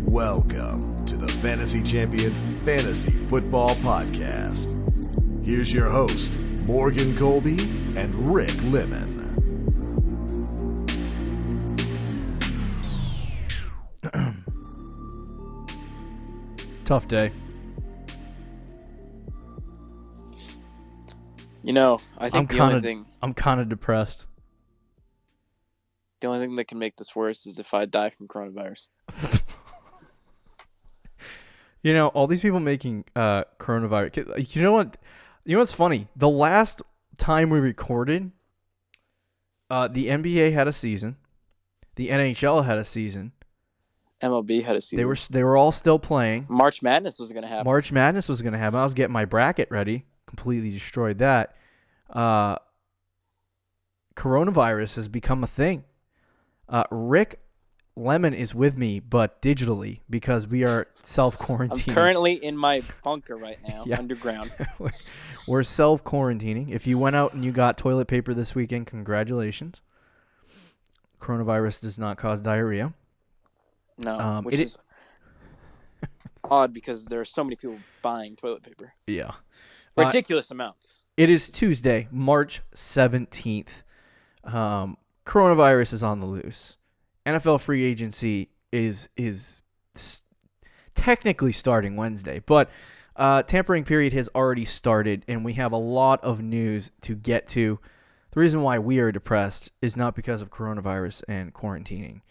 Welcome to the Fantasy Champions Fantasy Football Podcast. Here's your host, Morgan Colby and Rick Lemon. Tough day. You know, I think the only thing depressed. The only thing that can make this worse is if I die from coronavirus. You know, all these people making coronavirus. You know what? You know what's funny? The last time we recorded, the NBA had a season, the NHL had a season, MLB had a season. They were all still playing. March Madness was going to happen. I was getting my bracket ready. Completely destroyed that. Coronavirus has become a thing. Rick Lemon is with me, but digitally, because we are self-quarantining. I'm currently in my bunker right now, Yeah. underground. We're self-quarantining. If you went out and you got toilet paper this weekend, congratulations. Coronavirus does not cause diarrhea. No, which is odd because there are so many people buying toilet paper. Yeah. Ridiculous amounts. It is Tuesday, March 17th. Coronavirus is on the loose. NFL free agency is technically starting Wednesday, but tampering period has already started, and we have a lot of news to get to. The reason why we are depressed is not because of coronavirus and quarantining.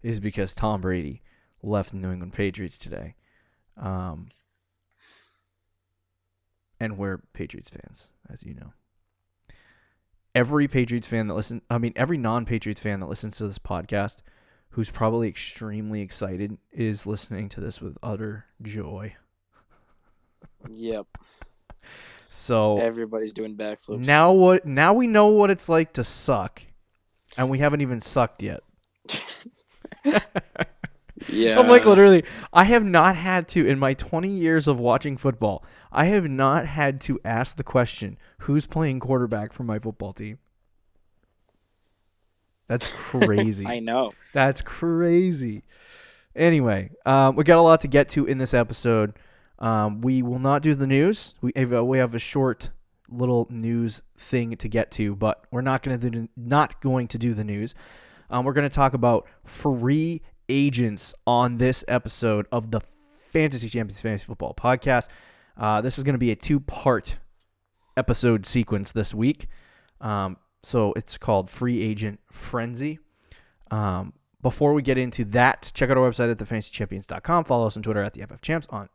It is because Tom Brady left the New England Patriots today. And we're Patriots fans, as you know. Every non-Patriots fan that listens to this podcast, who's probably extremely excited, is listening to this with utter joy. Yep. So everybody's doing backflips. Now we know what it's like to suck, and we haven't even sucked yet. Yeah. I'm like, literally, I have not had to, in my 20 years of watching football, I have not had to ask the question, who's playing quarterback for my football team? That's crazy. I know. That's crazy. Anyway, we got a lot to get to in this episode. We will not do the news. We have a short little news thing to get to, but we're not going to do the news. We're going to talk about free agents on this episode of the Fantasy Champions Fantasy Football Podcast. This is going to be a 2-part episode sequence this week. So it's called Free Agent Frenzy. Before we get into that, check out our website at thefantasychampions.com. Follow us on Twitter at the FFChamps, on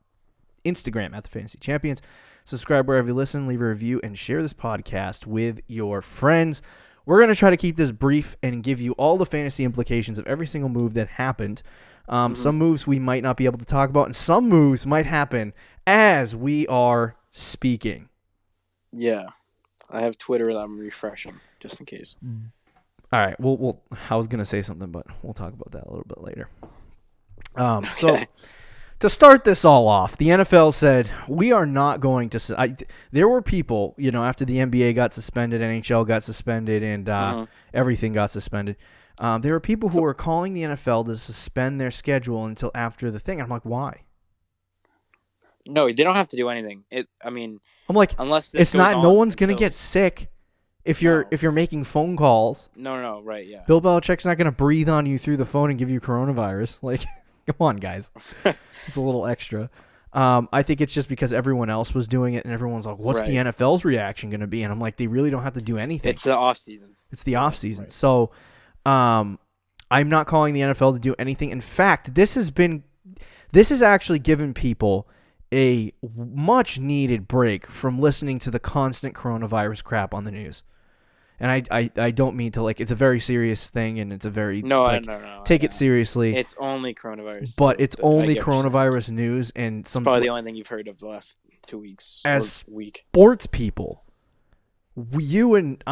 Instagram at the Fantasy Champions. Subscribe wherever you listen, leave a review, and share this podcast with your friends. We're going to try to keep this brief and give you all the fantasy implications of every single move that happened. Some moves we might not be able to talk about, and some moves might happen as we are speaking. Yeah. I have Twitter that I'm refreshing, just in case. All right. I was going to say something, but we'll talk about that a little bit later. Okay. So to start this all off, the NFL said, we are not going to... there were people, after the NBA got suspended, NHL got suspended, and everything got suspended. There were people who were calling the NFL to suspend their schedule until after the thing. I'm like, why? No, they don't have to do anything. I'm like, unless this it's goes not. on No one's gonna until- get sick if you're making phone calls. No, right, yeah. Bill Belichick's not gonna breathe on you through the phone and give you coronavirus. Like, come on, guys. It's a little extra. I think it's just because everyone else was doing it, and everyone's like, "What's the NFL's reaction gonna be?" And I'm like, they really don't have to do anything. It's the off season. It's the off season. Right. So, I'm not calling the NFL to do anything. In fact, this has actually given people a much needed break from listening to the constant coronavirus crap on the news. And I don't mean to, it's a very serious thing, and it's a very No. Take it seriously. It's only coronavirus. But it's only coronavirus news, and it's probably the only thing you've heard of the last 2 weeks. As or week. Sports people, you and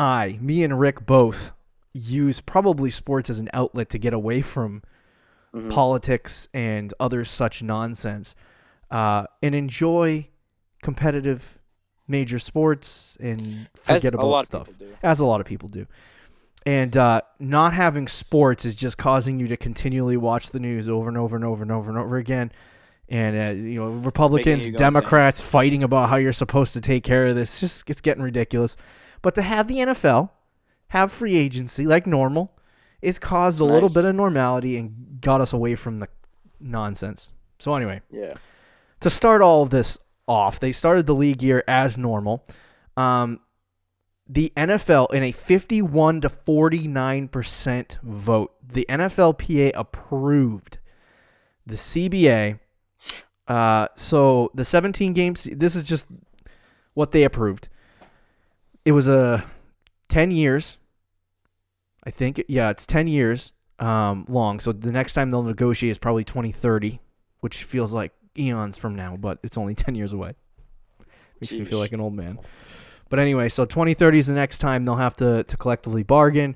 me and Rick both use probably sports as an outlet to get away from politics and other such nonsense. And enjoy competitive major sports and forget about stuff. As a lot of people do. And not having sports is just causing you to continually watch the news over and over and over and over and over again. And Republicans, Democrats fighting about how you're supposed to take care of this. It's getting ridiculous. But to have the NFL have free agency like normal, it's caused a little bit of normality and got us away from the nonsense. So anyway, to start all of this off, they started the league year as normal. The NFL, in a 51 to 49% vote, the NFLPA approved the CBA. So the 17 games, this is just what they approved. It was 10 years. I think, it's 10 years long. So the next time they'll negotiate is probably 2030, which feels like eons from now, but it's only 10 years away. Makes me feel like an old man. But anyway, so 2030 is the next time they'll have to collectively bargain.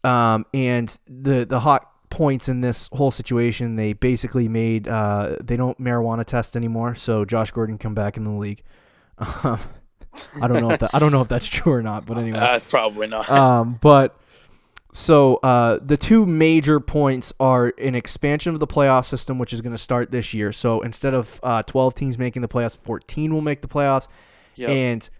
And the hot points in this whole situation, they basically made they don't marijuana test anymore, so Josh Gordon can come back in the league. I don't know if that's true or not, but anyway, that's probably not. But so the two major points are an expansion of the playoff system, which is going to start this year. So instead of 12 teams making the playoffs, 14 will make the playoffs, and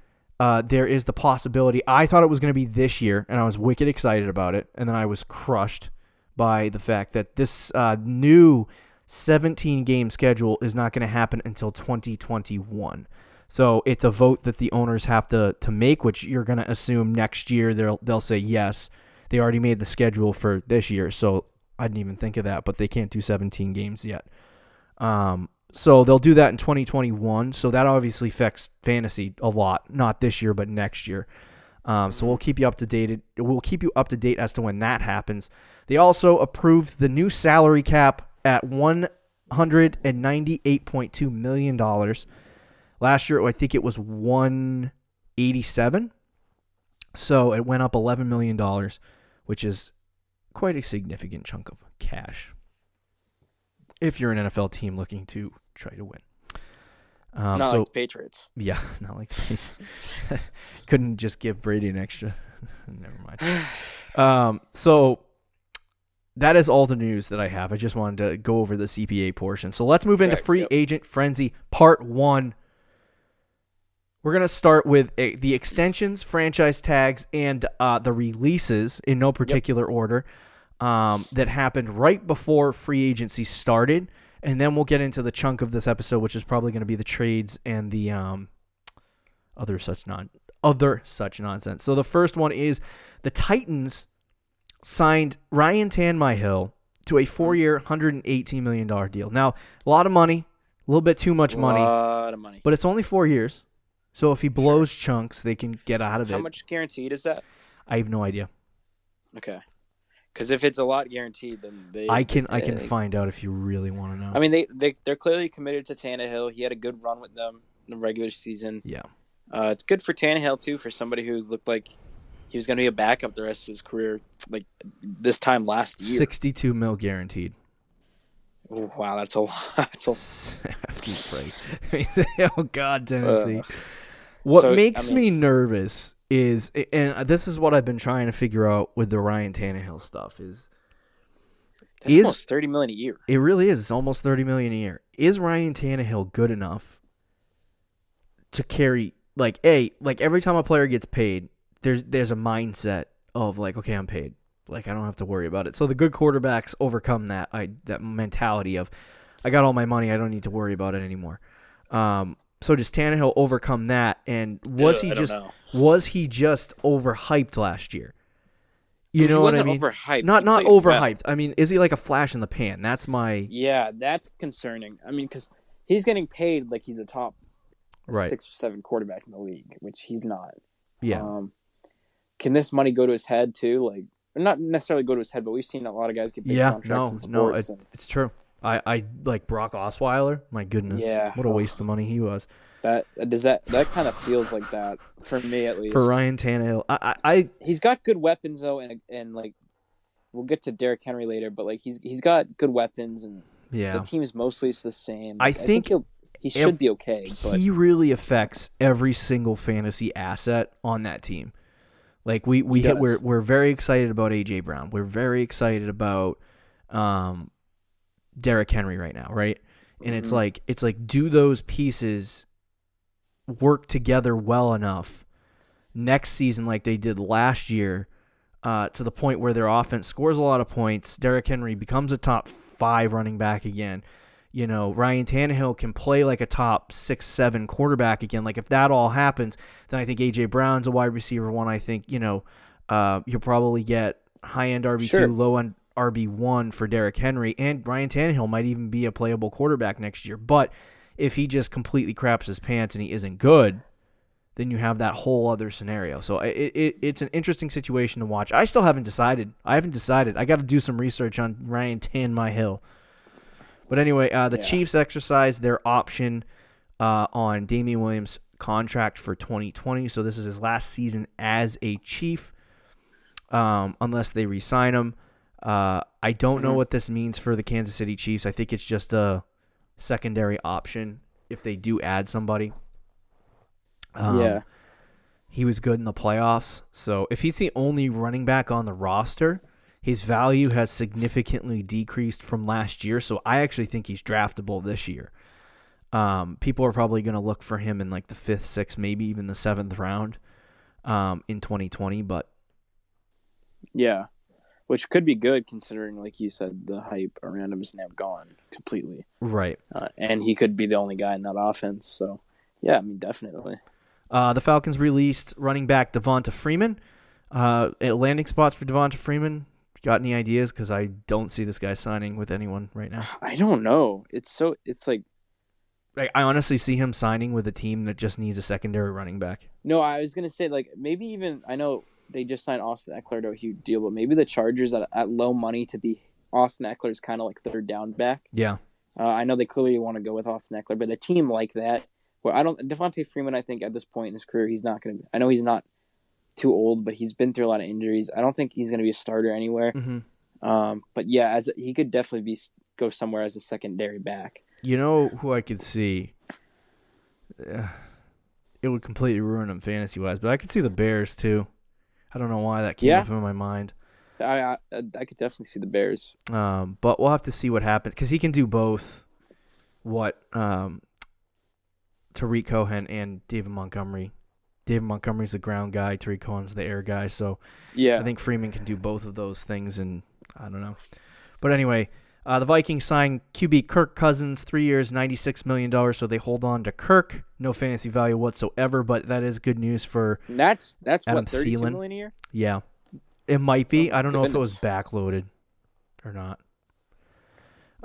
there is the possibility. I thought it was going to be this year, and I was wicked excited about it, and then I was crushed by the fact that this new 17-game schedule is not going to happen until 2021. So it's a vote that the owners have to make, which you're going to assume next year they'll say yes. They already made the schedule for this year, so I didn't even think of that, but they can't do 17 games yet. So they'll do that in 2021. So that obviously affects fantasy a lot, not this year, but next year. So we'll keep you up to date. We'll keep you up to date as to when that happens. They also approved the new salary cap at $198.2 million. Last year, I think it was $187. So it went up $11 million, which is quite a significant chunk of cash if you're an NFL team looking to try to win. Not like the Patriots. Yeah, not like the Patriots. Couldn't just give Brady an extra. Never mind. So that is all the news that I have. I just wanted to go over the CPA portion. So let's move into free agent frenzy part 1. We're going to start with the extensions, franchise tags, and the releases in no particular order that happened right before free agency started. And then we'll get into the chunk of this episode, which is probably going to be the trades and the other such nonsense. So the first one is the Titans signed Ryan Tannehill to a 4-year, $118 million deal. Now, a lot of money, a little bit too much money. A lot of money. But it's only 4 years. So if he blows chunks, they can get out of it. How much guaranteed is that? I have no idea. Okay. Because if it's a lot guaranteed, then I can find out if you really want to know. I mean, they're clearly committed to Tannehill. He had a good run with them in the regular season. Yeah. It's good for Tannehill, too, for somebody who looked like he was going to be a backup the rest of his career, like this time last year. $62 million guaranteed. Ooh, wow, that's a lot. That's oh, God, Tennessee. What makes me nervous is, and this is what I've been trying to figure out with the Ryan Tannehill stuff, is almost $30 million a year. It really is. It's almost $30 million a year. Is Ryan Tannehill good enough to carry, every time a player gets paid, there's a mindset of okay, I'm paid. I don't have to worry about it. So the good quarterbacks overcome that mentality of, I got all my money, I don't need to worry about it anymore. So does Tannehill overcome that? And was he just overhyped last year? You know what I mean? Overhyped. Not overhyped. I mean, is he like a flash in the pan? That's that's concerning. I mean, because he's getting paid like he's a top 6 or 7 quarterback in the league, which he's not. Yeah. Can this money go to his head too? Not necessarily go to his head, but we've seen a lot of guys get big contracts in sports. It's true. I like Brock Osweiler. My goodness, what a waste of money he was. That kind of feels like that for me at least. For Ryan Tannehill, he's got good weapons though, and we'll get to Derrick Henry later, but he's got good weapons, and the team is mostly the same. I think he should be okay. But he really affects every single fantasy asset on that team. Like we're very excited about A.J. Brown. We're very excited about Derrick Henry right now, right? And it's like do those pieces work together well enough next season like they did last year to the point where their offense scores a lot of points, Derrick Henry becomes a top 5 running back again. You know, Ryan Tannehill can play like a top 6, 7 quarterback again. Like if that all happens, then I think A.J. Brown's a wide receiver one. I think, you'll probably get high-end RB2, low-end RB1 for Derrick Henry, and Ryan Tannehill might even be a playable quarterback next year. But if he just completely craps his pants and he isn't good, then you have that whole other scenario. So it's an interesting situation to watch. I still haven't decided. I got to do some research on Ryan Tannehill. But anyway, the Chiefs exercised their option on Damian Williams' contract for 2020. So this is his last season as a Chief, unless they re-sign him. I don't know what this means for the Kansas City Chiefs. I think it's just a secondary option if they do add somebody. He was good in the playoffs. So if he's the only running back on the roster, his value has significantly decreased from last year. So I actually think he's draftable this year. People are probably going to look for him in like the 5th, 6th, maybe even the 7th round in 2020. But yeah, which could be good considering, like you said, the hype around him is now gone completely. Right. And he could be the only guy in that offense. So, yeah, I mean, definitely. The Falcons released running back Devonta Freeman. Landing spots for Devonta Freeman. Got any ideas? Because I don't see this guy signing with anyone right now. I don't know. It's like I honestly see him signing with a team that just needs a secondary running back. No, I was going to say, like, maybe even, I know they just signed Austin Eckler to a huge deal, but maybe the Chargers at low money to be Austin Eckler's kind of like third down back. Yeah. I know they clearly want to go with Austin Eckler, but a team like that, where Devontae Freeman, I think at this point in his career, he's not going to be, I know he's not too old, but he's been through a lot of injuries. I don't think he's going to be a starter anywhere. Mm-hmm. But yeah, he could definitely go somewhere as a secondary back. You know who I could see? It would completely ruin him fantasy-wise, but I could see the Bears too. I don't know why that came up in my mind. I could definitely see the Bears. But we'll have to see what happens, because he can do both what Tariq Cohen and David Montgomery. David Montgomery's the ground guy, Tariq Cohen's the air guy, so yeah, I think Freeman can do both of those things, and I don't know. But anyway, the Vikings signed QB Kirk Cousins, 3 years, $96 million, so they hold on to Kirk. No fantasy value whatsoever, but that is good news for That's Adam what, $32 Thielen. million a year? Yeah. It might be. Oh, I don't know if it was goodness. backloaded or not.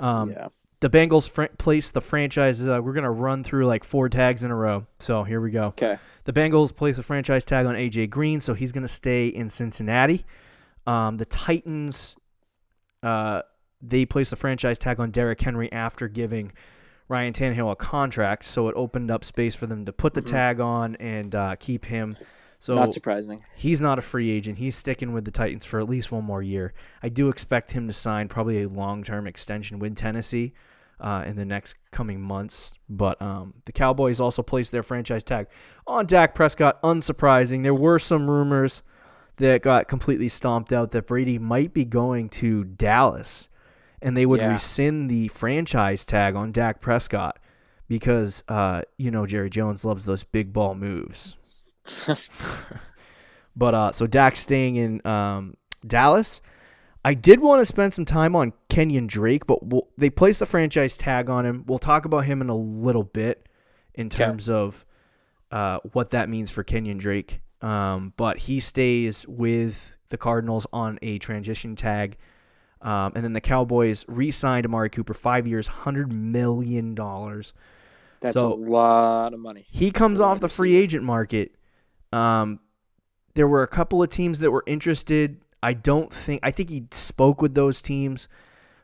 Yeah. The Bengals placed the franchise. We're going to run through like 4 tags in a row. So here we go. Okay. The Bengals placed a franchise tag on A.J. Green, so he's going to stay in Cincinnati. The Titans, they placed a franchise tag on Derrick Henry after giving Ryan Tannehill a contract, so it opened up space for them to put the tag on and keep him. So not surprising. He's not a free agent. He's sticking with the Titans for at least one more year. I do expect him to sign probably a long-term extension with Tennessee in the next coming months. But the Cowboys also placed their franchise tag on Dak Prescott. Unsurprising. There were some rumors that got completely stomped out that Brady might be going to Dallas, and they would rescind the franchise tag on Dak Prescott because, Jerry Jones loves those big ball moves. But so Dak's staying in Dallas. I did want to spend some time on Kenyon Drake, but they placed the franchise tag on him. We'll talk about him in a little bit in terms of what that means for Kenyon Drake. But he stays with the Cardinals on a transition tag. And then the Cowboys re-signed Amari Cooper, 5 years, $100 million. That's a lot of money. He comes off the free agent market. There were a couple of teams that were interested. I think he spoke with those teams,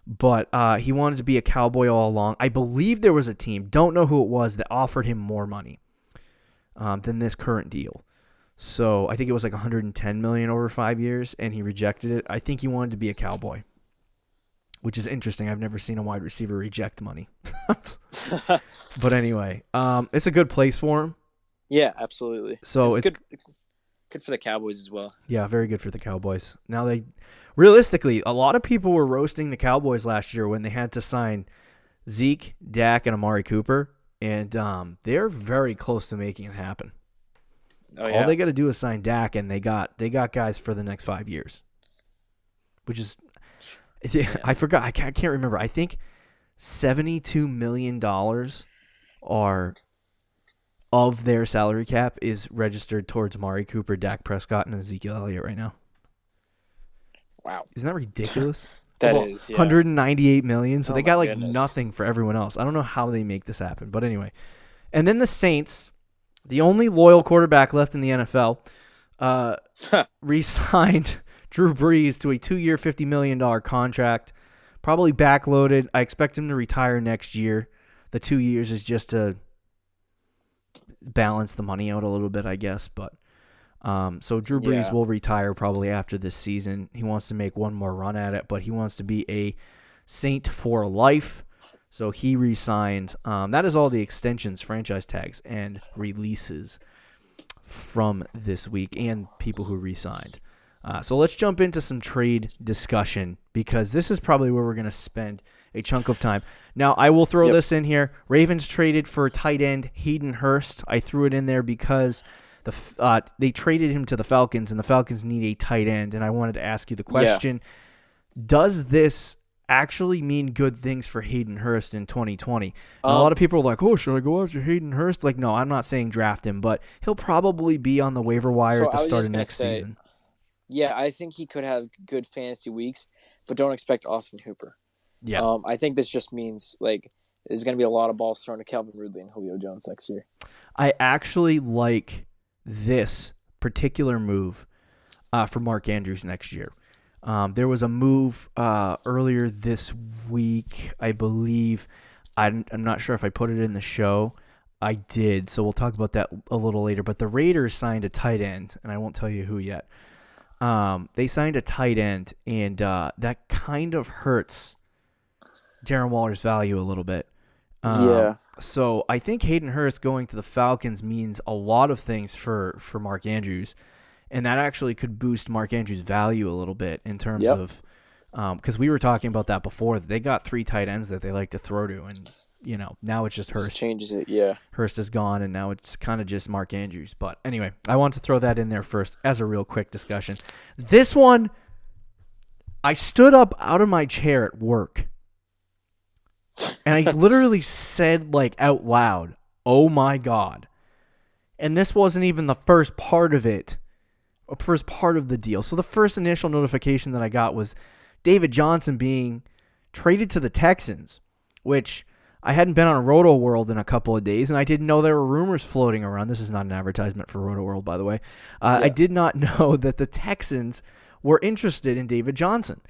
but he wanted to be a Cowboy all along. I believe there was a team, don't know who it was, that offered him more money than this current deal. So I think it was like $110 million over 5 years, and he rejected it. I think he wanted to be a Cowboy, which is interesting. I've never seen a wide receiver reject money. But anyway, it's a good place for him. Yeah, absolutely. So it's Good for the Cowboys as well. Yeah, very good for the Cowboys. Now realistically, a lot of people were roasting the Cowboys last year when they had to sign Zeke, Dak, and Amari Cooper, and they're very close to making it happen. Oh, yeah. All they got to do is sign Dak, and they got guys for the next 5 years, which is I forgot. I can't remember. I think $72 million are of their salary cap is registered towards Amari Cooper, Dak Prescott, and Ezekiel Elliott right now. Wow. Isn't that ridiculous? That is, yeah. $198 million, so they got goodness. nothing for everyone else. I don't know how they make this happen, but anyway. And then the Saints, the only loyal quarterback left in the NFL, re-signed Drew Brees to a 2-year, $50 million contract, probably backloaded. I expect him to retire next year. The 2 years is just to balance the money out a little bit, I guess. But so Drew Brees will retire probably after this season. He wants to make one more run at it, but he wants to be a Saint for life. So he re-signed. That is all the extensions, franchise tags, and releases from this week, and people who re-signed. So let's jump into some trade discussion, because this is probably where we're going to spend a chunk of time. Now, I will throw this in here. Ravens traded for tight end Hayden Hurst. I threw it in there because they traded him to the Falcons, and the Falcons need a tight end. And I wanted to ask you the question, does this actually mean good things for Hayden Hurst in 2020? A lot of people are like, oh, should I go after Hayden Hurst? Like, no, I'm not saying draft him, but he'll probably be on the waiver wire at the start of next season. Yeah, I think he could have good fantasy weeks, but don't expect Austin Hooper. Yeah. I think this just means like there's going to be a lot of balls thrown to Calvin Ridley and Julio Jones next year. I actually like this particular move for Mark Andrews next year. There was a move earlier this week, I believe. I'm not sure if I put it in the show. I did, so we'll talk about that a little later. But the Raiders signed a tight end, and I won't tell you who yet. They signed a tight end, and that kind of hurts Darren Waller's value a little bit. So I think Hayden Hurst going to the Falcons means a lot of things for Mark Andrews, and that actually could boost Mark Andrews' value a little bit in terms of because we were talking about that before. They got 3 tight ends that they like to throw to, and now it's just Hurst. This changes it, yeah. Hurst is gone, and now it's kind of just Mark Andrews. But anyway, I want to throw that in there first as a real quick discussion. This one, I stood up out of my chair at work, and I literally said, like, out loud, oh my God. And this wasn't even the first part of it, or first part of the deal. So the first initial notification that I got was David Johnson being traded to the Texans, which I hadn't been on Roto World in a couple of days, and I didn't know there were rumors floating around. This is not an advertisement for Roto World, by the way. I did not know that the Texans were interested in David Johnson.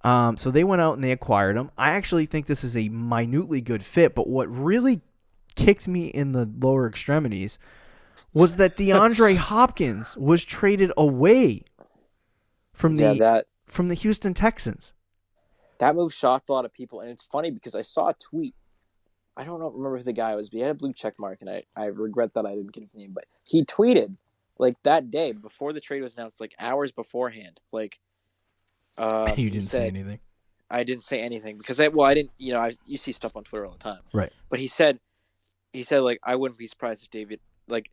So they went out and they acquired him. I actually think this is a minutely good fit, but what really kicked me in the lower extremities was that DeAndre Hopkins was traded away from the Houston Texans. That move shocked a lot of people, and it's funny because I saw a tweet. I don't remember who the guy was, but he had a blue check mark, and I regret that I didn't get his name. But he tweeted, like, that day, before the trade was announced, like, hours beforehand. Like, you didn't say anything? I didn't say anything, because, I didn't, you see stuff on Twitter all the time. Right. But he said, like, I wouldn't be surprised if David, like,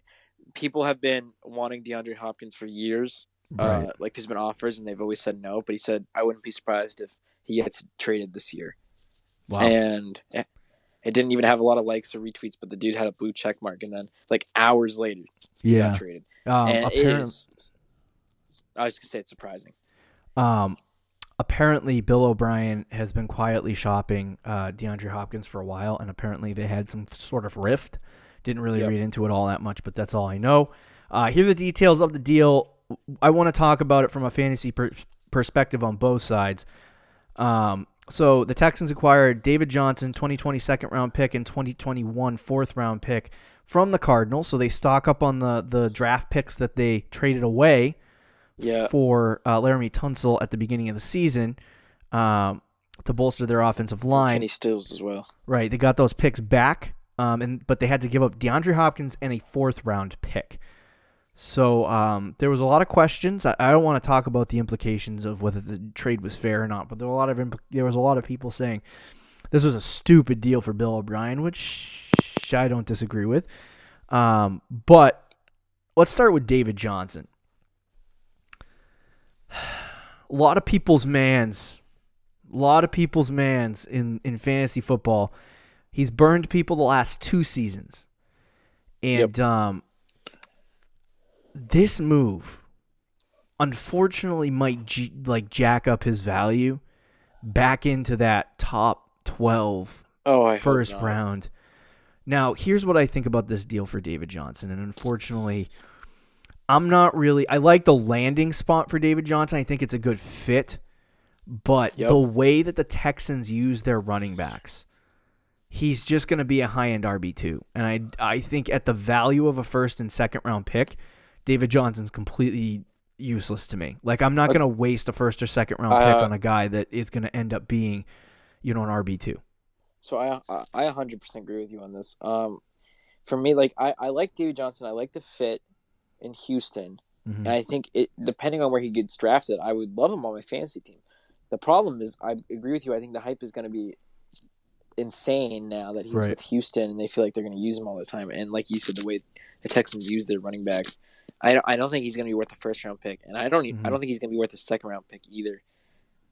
people have been wanting DeAndre Hopkins for years. Right. Like, there's been offers, and they've always said no. But he said, I wouldn't be surprised if he gets traded this year. Wow. And it didn't even have a lot of likes or retweets, but the dude had a blue check mark, and then like hours later, he got traded. And it is, I was gonna say it's surprising. Apparently, Bill O'Brien has been quietly shopping DeAndre Hopkins for a while, and apparently they had some sort of rift. Didn't really read into it all that much, but that's all I know. Here are the details of the deal. I want to talk about it from a fantasy perspective on both sides. So the Texans acquired David Johnson, 2020 second-round pick, and 2021 fourth-round pick from the Cardinals. So they stock up on the draft picks that they traded away for Laramie Tunsil at the beginning of the season to bolster their offensive line. Kenny Stills as well. Right, they got those picks back, but they had to give up DeAndre Hopkins and a fourth-round pick. So there was a lot of questions. I don't want to talk about the implications of whether the trade was fair or not, but there was a lot of people saying this was a stupid deal for Bill O'Brien, which I don't disagree with. But let's start with David Johnson. A lot of people's mans in fantasy football. He's burned people the last 2 seasons. And this move, unfortunately, might jack up his value back into that top 12 first round. Now, here's what I think about this deal for David Johnson, and unfortunately, I like the landing spot for David Johnson. I think it's a good fit, but the way that the Texans use their running backs, he's just going to be a high-end RB2. And I think at the value of a first and second round pick, David Johnson's completely useless to me. Like, I'm not going to waste a first or second round pick on a guy that is going to end up being, an RB2. So I 100% agree with you on this. For me, like, I like David Johnson. I like the fit in Houston. Mm-hmm. And I think depending on where he gets drafted, I would love him on my fantasy team. The problem is, I agree with you. I think the hype is going to be insane now that he's with Houston, and they feel like they're going to use him all the time. And like you said, the way the Texans use their running backs, I don't think he's going to be worth a first round pick, and I don't think he's going to be worth a second round pick either.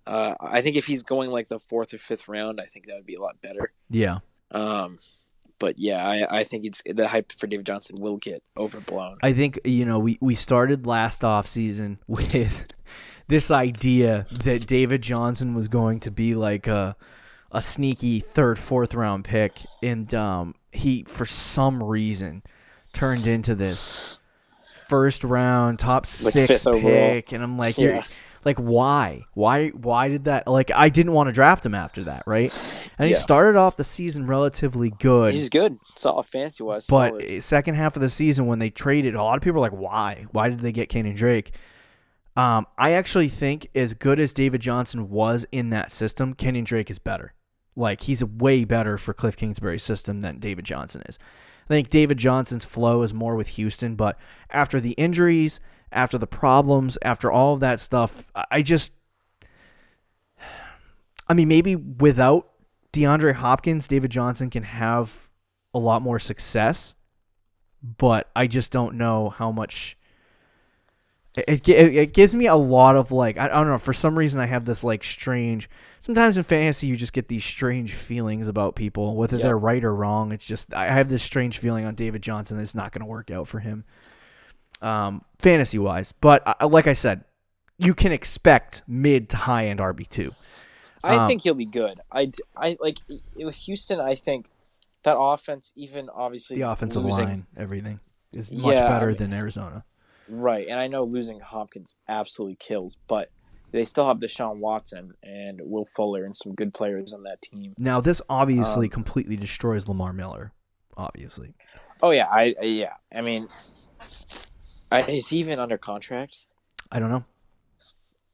I think if he's going like the 4th or 5th round, I think that would be a lot better. Yeah. But yeah, I think the hype for David Johnson will get overblown. I think we started last offseason with this idea that David Johnson was going to be like a sneaky 3rd, 4th round pick, and he for some reason turned into this first round top 6 pick, and I'm like, you're like, why did that? Like, I didn't want to draft him after that, right? And he started off the season relatively good. He's good, solid fantasy wise. But second half of the season when they traded, a lot of people were like, why did they get Kenyon Drake? I actually think as good as David Johnson was in that system, Kenyon Drake is better. Like, he's way better for Cliff Kingsbury's system than David Johnson is. I think David Johnson's flow is more with Houston, but after the injuries, after the problems, after all of that stuff, maybe without DeAndre Hopkins, David Johnson can have a lot more success, but I just don't know how much. It gives me a lot of, like, I don't know, for some reason I have this, like, strange, sometimes in fantasy you just get these strange feelings about people, whether they're right or wrong. It's just, I have this strange feeling on David Johnson that it's not going to work out for him, fantasy-wise. But like I said, you can expect mid to high-end RB2. I think he'll be good. I like, with Houston, I think that offense, even obviously the offensive line, everything, is much better than Arizona. Right, and I know losing Hopkins absolutely kills, but they still have Deshaun Watson and Will Fuller and some good players on that team. Now, this obviously completely destroys Lamar Miller, obviously. Oh, yeah. I mean, is he even under contract? I don't know.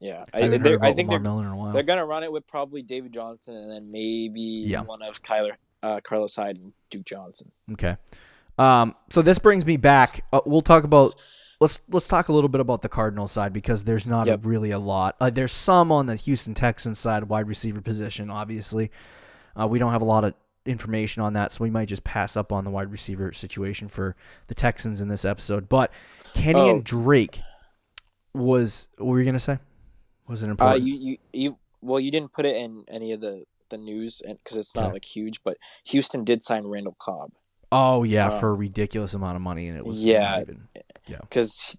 Yeah. I think Lamar Miller in a while. They're going to run it with probably David Johnson and then maybe one of Carlos Hyde and Duke Johnson. Okay. So this brings me back. We'll talk about... Let's talk a little bit about the Cardinals side, because there's not really a lot. There's some on the Houston Texans side, wide receiver position, obviously. We don't have a lot of information on that, so we might just pass up on the wide receiver situation for the Texans in this episode. But Kenyon Drake was... What were you going to say? Was it important? You didn't put it in any of the news because it's not like huge, but Houston did sign Randall Cobb. Oh, yeah, for a ridiculous amount of money, and it was not even... Yeah, because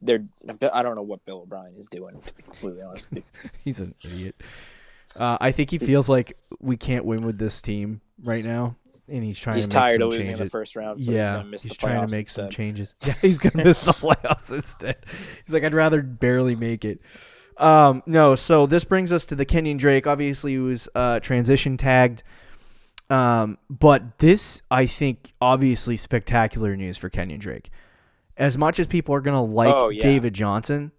I don't know what Bill O'Brien is doing, to be completely honest with you. He's an idiot. I think he feels like we can't win with this team right now, and he's tired of losing in the first round. So he's trying to make instead. some changes. Yeah, he's gonna miss the playoffs instead. He's like, I'd rather barely make it. No, so this brings us to the Kenyon Drake. Obviously, he was transition tagged. But this, I think, obviously spectacular news for Kenyon Drake. As much as people are going to like David Johnson,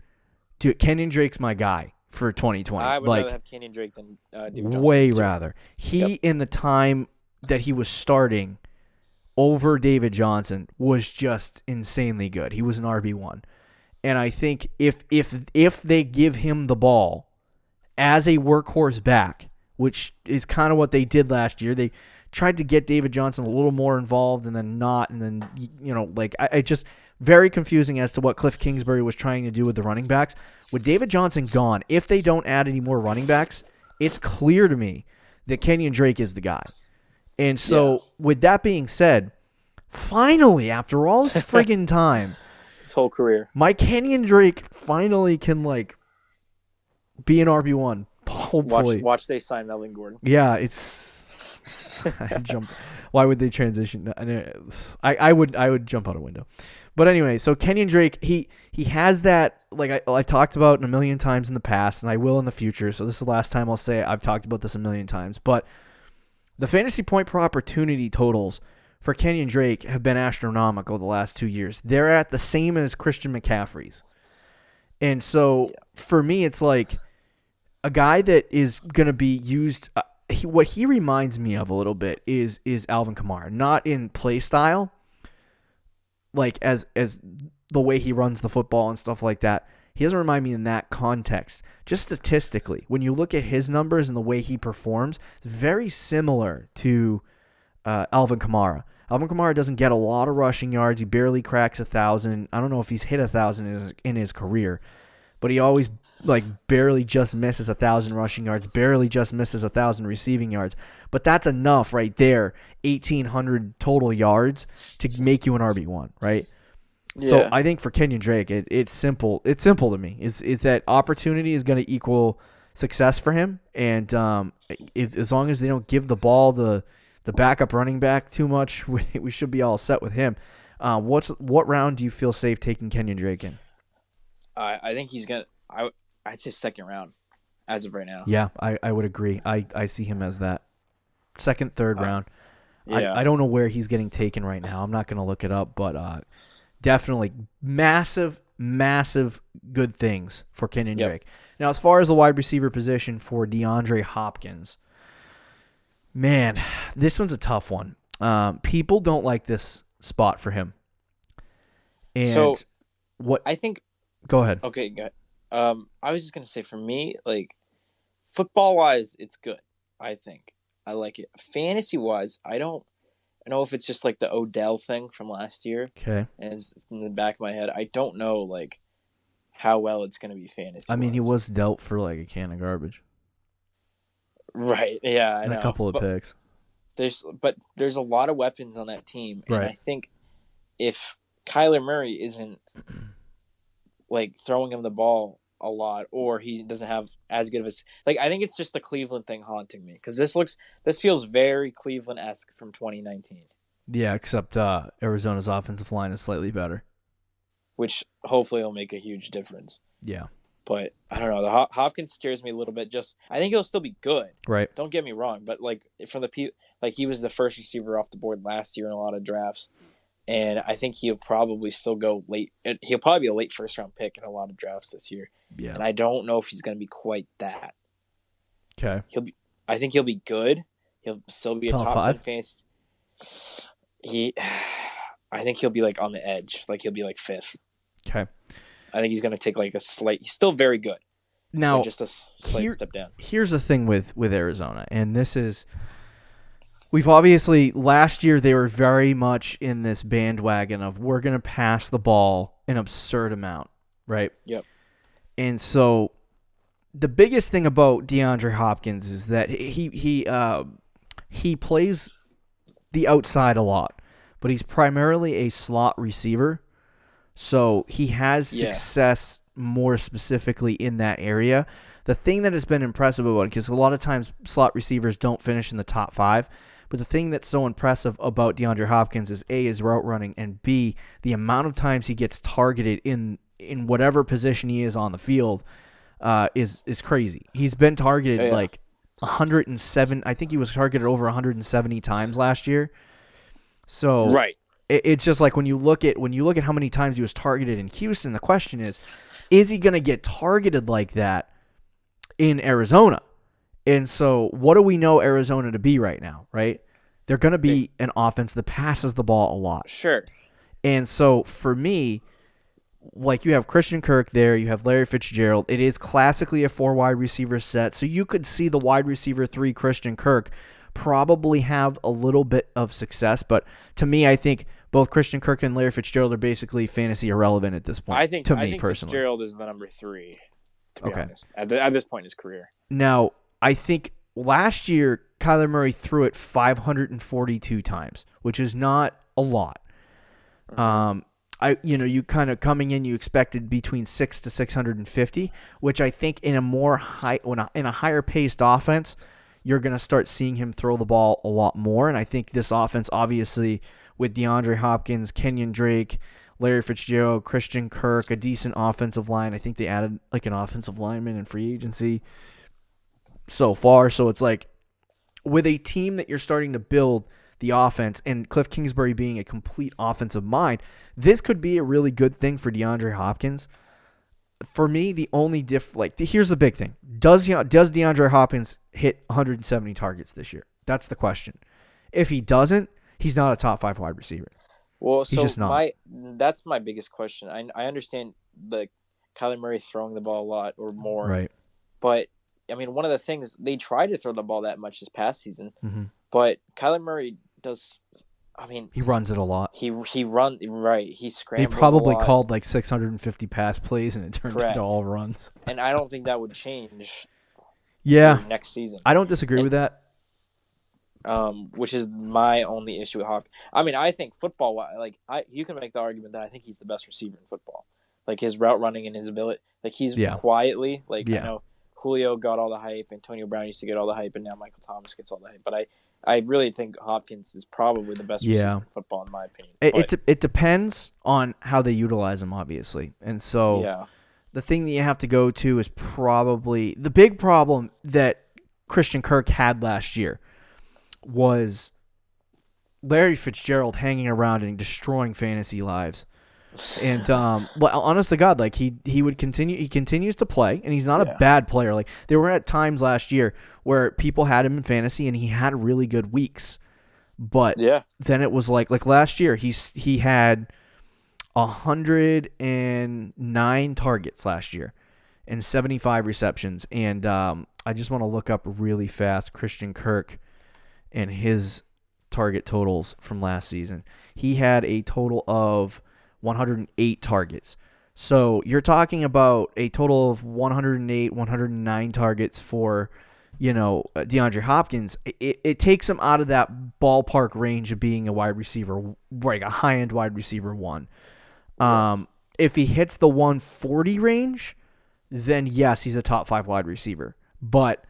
Kenyon Drake's my guy for 2020. I would rather have Kenyon Drake than David Johnson. Way rather. In the time that he was starting over David Johnson, was just insanely good. He was an RB1. And I think if they give him the ball as a workhorse back, which is kind of what they did last year, they tried to get David Johnson a little more involved and then not, and then, I just very confusing as to what Cliff Kingsbury was trying to do with the running backs. With David Johnson gone, if they don't add any more running backs, it's clear to me that Kenyon Drake is the guy. And so, with that being said, finally, after all this friggin' time, his whole career, my Kenyon Drake finally can be an RB1. Hopefully, watch they sign Melvin Gordon. Yeah, it's. I jump. Why would they transition? I would jump out a window. But anyway, so Kenyon Drake, he has that, I've talked about a million times in the past, and I will in the future. So this is the last time I'll say it. I've talked about this a million times. But the fantasy point per opportunity totals for Kenyon Drake have been astronomical the last 2 years. They're at the same as Christian McCaffrey's. And so for me, it's like a guy that is going to be used. What he reminds me of a little bit is Alvin Kamara, not in play style, as the way he runs the football and stuff like that. He doesn't remind me in that context. Just statistically, when you look at his numbers and the way he performs, it's very similar to Alvin Kamara. Alvin Kamara doesn't get a lot of rushing yards. He barely cracks 1,000. I don't know if he's hit 1,000 in his career, but he always barely just misses 1,000 rushing yards, barely just misses 1,000 receiving yards. But that's enough right there, 1,800 total yards to make you an RB1, right? Yeah. So I think for Kenyon Drake, it's simple. It's simple to me. It's that opportunity is going to equal success for him, and as long as they don't give the ball the backup running back too much, we should be all set with him. What round do you feel safe taking Kenyon Drake in? I think he's gonna. I'd say second round, as of right now. Yeah, I would agree. I see him as that second, third round. Yeah. I don't know where he's getting taken right now. I'm not going to look it up, but definitely massive good things for Kenyon Drake. Now, as far as the wide receiver position for DeAndre Hopkins, man, this one's a tough one. People don't like this spot for him. And so, what I think. Go ahead. Okay, go ahead. I was just gonna say, for me, football wise, it's good. I think I like it. Fantasy wise, I don't know if it's just the Odell thing from last year. Okay. And it's in the back of my head. I don't know how well it's gonna be fantasy. I mean, he was dealt for a can of garbage. Right. Yeah. I know. A couple of picks. There's a lot of weapons on that team, and right. I think if Kyler Murray isn't throwing him the ball a lot, or he doesn't have as good of a I think it's just the Cleveland thing haunting me, because this feels very Cleveland-esque from 2019. Yeah, except Arizona's offensive line is slightly better, which hopefully will make a huge difference. Yeah, but I don't know. The Hopkins scares me a little bit. I think he'll still be good. Right. Don't get me wrong, but from the he was the first receiver off the board last year in a lot of drafts. And I think he'll probably still go late. He'll probably be a late first-round pick in a lot of drafts this year. Yeah. And I don't know if he's going to be quite that. Okay. I think he'll be good. He'll still be a top 10 fantasy. I think he'll be on the edge. He'll be fifth. Okay. I think he's going to take a slight. He's still very good. Now, just a slight step down. Here's the thing with Arizona, and this is. We've obviously, last year they were very much in this bandwagon of we're going to pass the ball an absurd amount, right? Yep. And so the biggest thing about DeAndre Hopkins is that he plays the outside a lot, but he's primarily a slot receiver. So he has success more specifically in that area. The thing that has been impressive about it, because a lot of times slot receivers don't finish in the top 5, but the thing that's so impressive about DeAndre Hopkins is A, his route running, and B, the amount of times he gets targeted in whatever position he is on the field is crazy. He's been targeted 107. I think he was targeted over 170 times last year. So right. It's just when you look at how many times he was targeted in Houston, the question is he going to get targeted like that in Arizona? And so what do we know Arizona to be right now, right? They're going to be an offense that passes the ball a lot. Sure. And so for me, like you have Christian Kirk there, you have Larry Fitzgerald. It is classically a 4 wide receiver set, so you could see the wide receiver 3 Christian Kirk probably have a little bit of success, but to me, I think both Christian Kirk and Larry Fitzgerald are basically fantasy irrelevant at this point. I think personally, Fitzgerald is the number 3, to be honest, at this point in his career. Now, I think last year, Kyler Murray threw it 542 times, which is not a lot. You kind of coming in, you expected between 6 to 650, which I think in a higher paced offense, you're going to start seeing him throw the ball a lot more. And I think this offense, obviously, with DeAndre Hopkins, Kenyon Drake, Larry Fitzgerald, Christian Kirk, a decent offensive line. I think they added like an offensive lineman in free agency so far. So it's like with a team that you're starting to build the offense and Cliff Kingsbury being a complete offensive mind, this could be a really good thing for DeAndre Hopkins. For me, the only here's the big thing. Does DeAndre Hopkins hit 170 targets this year? That's the question. If he doesn't, he's not a top 5 wide receiver. Well, he's just not. That's my biggest question. I understand the Kyler Murray throwing the ball a lot or more. Right. But, I mean, one of the things, they tried to throw the ball that much this past season, but Kyler Murray does, he runs it a lot. He runs, right, he scrambles They probably a lot. called like 650 pass plays and it turned into all runs. And I don't think that would change next season. I don't disagree with that. Which is my only issue with Hopkins. I mean, I think football, you can make the argument that I think he's the best receiver in football. Like his route running and his ability, like he's quietly, I know Julio got all the hype, Antonio Brown used to get all the hype, and now Michael Thomas gets all the hype. But I really think Hopkins is probably the best receiver in football, in my opinion. It depends on how they utilize him, obviously. And so the thing that you have to go to is probably the big problem that Christian Kirk had last year was Larry Fitzgerald hanging around and destroying fantasy lives. And honest to God, like he would continue. He continues to play, and he's not a bad player. Like there were at times last year where people had him in fantasy, and he had really good weeks. But then it was like last year, he had 109 targets last year and 75 receptions. And I just want to look up really fast Christian Kirk and his target totals from last season. He had a total of 108 targets. So you're talking about a total of 108, 109 targets for, DeAndre Hopkins. It takes him out of that ballpark range of being a wide receiver, like a high-end wide receiver 1. If he hits the 140 range, then yes, he's a top 5 wide receiver. But,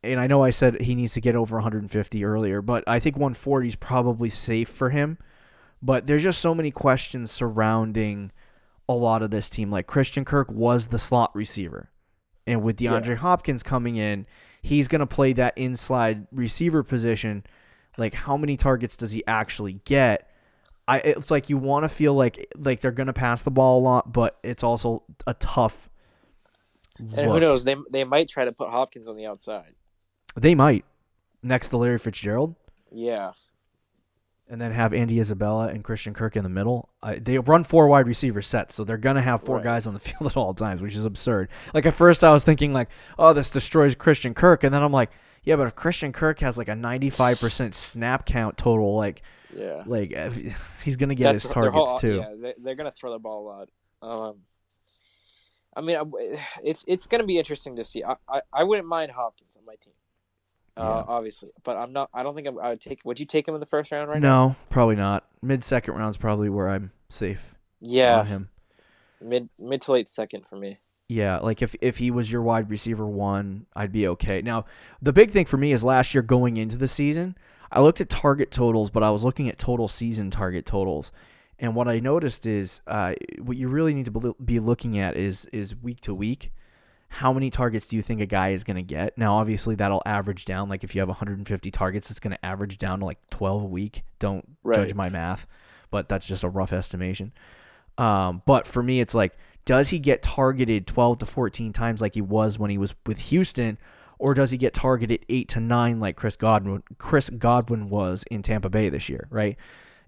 and I know I said he needs to get over 150 earlier, but I think 140 is probably safe for him. But there's just so many questions surrounding a lot of this team. Like Christian Kirk was the slot receiver. And with DeAndre Hopkins coming in, he's going to play that inside receiver position. Like how many targets does he actually get? It's like you want to feel like they're going to pass the ball a lot, but it's also a tough look. And who knows? They might try to put Hopkins on the outside. They might. Next to Larry Fitzgerald. Yeah. And then have Andy Isabella and Christian Kirk in the middle. They run 4 wide receiver sets, so they're going to have 4 guys on the field at all times, which is absurd. Like, at first I was thinking, like, oh, this destroys Christian Kirk. And then I'm like, yeah, but if Christian Kirk has, like, a 95% snap count total, he's going to get his targets, too. Yeah, they're going to throw the ball a lot. I mean, it's going to be interesting to see. I wouldn't mind Hopkins on my team. Obviously, but I'm not. I don't think I would take. Would you take him in the first round right now? No, probably not. Mid-second round is probably where I'm safe. Yeah, on him. Mid to late second for me. Yeah, like if he was your wide receiver 1, I'd be okay. Now, the big thing for me is last year going into the season, I looked at target totals, but I was looking at total season target totals, and what I noticed is what you really need to be looking at is week to week. How many targets do you think a guy is going to get? Now, obviously, that'll average down. Like, if you have 150 targets, it's going to average down to, like, 12 a week. Don't judge my math, but that's just a rough estimation. But for me, it's like, does he get targeted 12 to 14 times like he was when he was with Houston, or does he get targeted 8 to 9 like Chris Godwin was in Tampa Bay this year, right?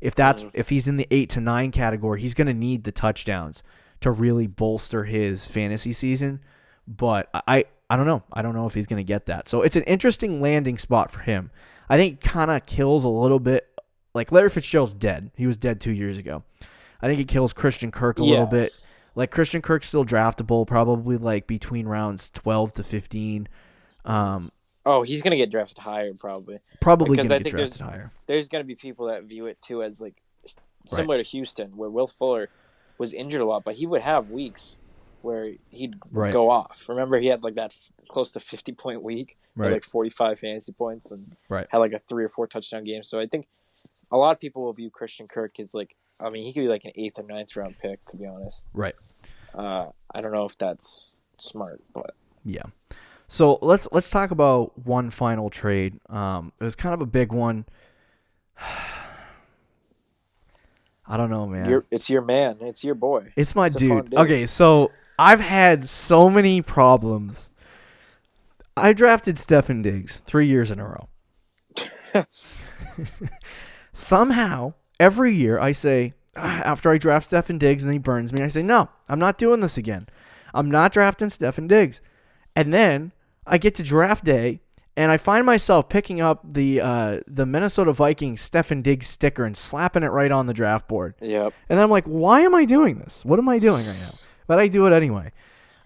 If he's in the 8 to 9 category, he's going to need the touchdowns. to really bolster his fantasy season. But I don't know. I don't know if he's going to get that. So it's an interesting landing spot for him. I think it kind of kills a little bit. Like Larry Fitzgerald's dead. He was dead 2 years ago. I think it kills Christian Kirk a little bit. Like Christian Kirk's still draftable, probably like between rounds 12 to 15. He's going to get drafted higher probably. Probably going to get drafted higher. There's going to be people that view it too as like similar to Houston, where Will Fuller was injured a lot, but he would have weeks where he'd go off. Remember, he had like that close to 50-point week, like 45 fantasy points, and had like a 3 or 4 touchdown game. So I think a lot of people will view Christian Kirk as like, I mean, he could be like an 8th or 9th round pick, to be honest. Right. I don't know if that's smart, but yeah. So let's talk about one final trade. It was kind of a big one. I don't know, man. It's your man. It's your boy. It's my dude. Okay, so I've had so many problems. I drafted Stefan Diggs 3 years in a row. Somehow, every year I say, after I draft Stefan Diggs and he burns me, I say, no, I'm not doing this again. I'm not drafting Stefan Diggs. And then I get to draft day, and I find myself picking up the Minnesota Vikings Stefan Diggs sticker and slapping it right on the draft board. Yep. And I'm like, why am I doing this? What am I doing right now? But I do it anyway.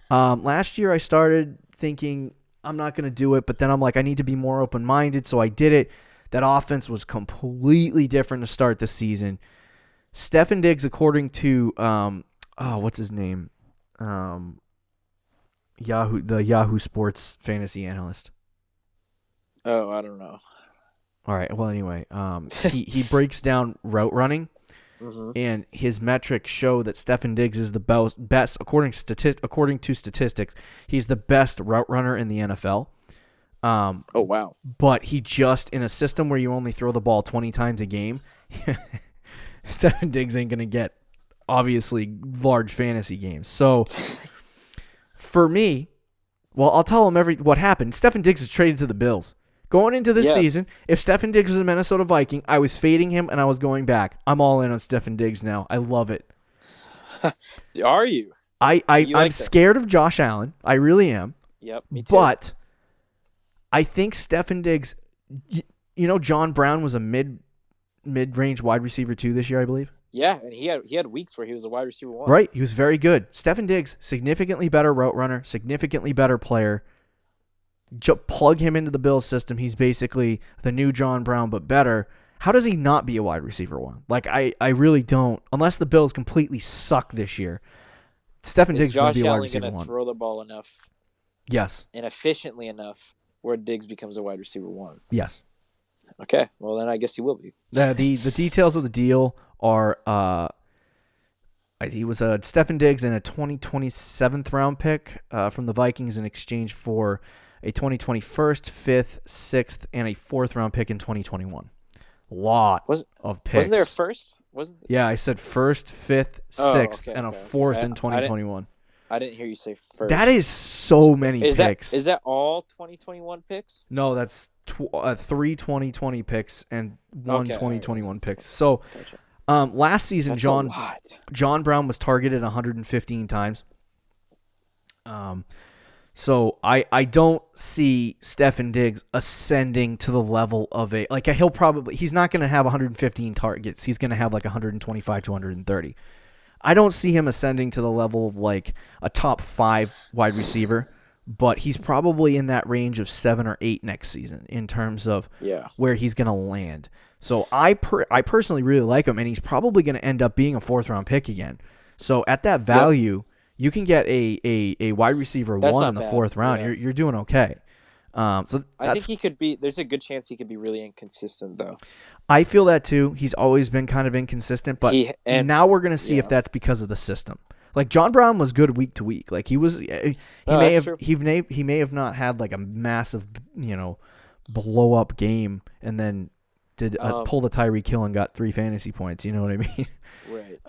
Last year I started thinking I'm not going to do it, but then I'm like, I need to be more open-minded, so I did it. That offense was completely different to start the season. Stefan Diggs, according to what's his name? Yahoo Sports fantasy analyst. Oh, I don't know. All right. Well, anyway, he breaks down route running, and his metrics show that Stefan Diggs is the best according to statistics. He's the best route runner in the NFL. Oh wow! But he just in a system where you only throw the ball 20 times a game, Stefan Diggs ain't gonna get obviously large fantasy games. So for me, well, I'll tell him what happened. Stefan Diggs was traded to the Bills. Going into this season, if Stefan Diggs was a Minnesota Viking, I was fading him and I was going back. I'm all in on Stefan Diggs now. I love it. Are you? I'm scared of Josh Allen. I really am. Yep, me too. But I think Stefan Diggs, John Brown was a mid-range wide receiver too this year, I believe. Yeah, and he had weeks where he was a wide receiver 1. Right, he was very good. Stefan Diggs, significantly better route runner, significantly better player. Plug him into the Bills system. He's basically the new John Brown, but better. How does he not be a wide receiver 1? Like, I really don't. Unless the Bills completely suck this year, Stefan Diggs is going to be a wide receiver 1. Is Josh Allen going to throw the ball enough? Yes. And efficiently enough where Diggs becomes a wide receiver 1? Yes. Okay, well then I guess he will be. The details of the deal are he was a Stefan Diggs and a 2027th round pick from the Vikings in exchange for a 2021st, 5th, 6th, and a 4th round pick in 2021. Of picks. Wasn't there a first? Yeah, I said 1st, 5th, 6th, and a 4th in 2021. I didn't hear you say first. That is so many picks. Is that all 2021 picks? No, that's 3 2020 picks and 1 2021 picks. So, last season, John Brown was targeted 115 times. So I don't see Stefan Diggs ascending to the level of he's not going to have 115 targets. He's going to have like 125 to 130. I don't see him ascending to the level of like a top 5 wide receiver, but he's probably in that range of 7 or 8 next season in terms of where he's going to land. So I personally really like him, and he's probably going to end up being a 4th round pick again. So at that value, you can get a wide receiver 1 in the 4th round. Yeah. You're doing okay. So I think he could be. There's a good chance he could be really inconsistent, though. I feel that too. He's always been kind of inconsistent, but now we're going to see if that's because of the system. Like John Brown was good week to week. Like he may have not had like a massive, blow up game and then pulled a Tyreek Hill and got 3 fantasy points. You know what I mean? Right.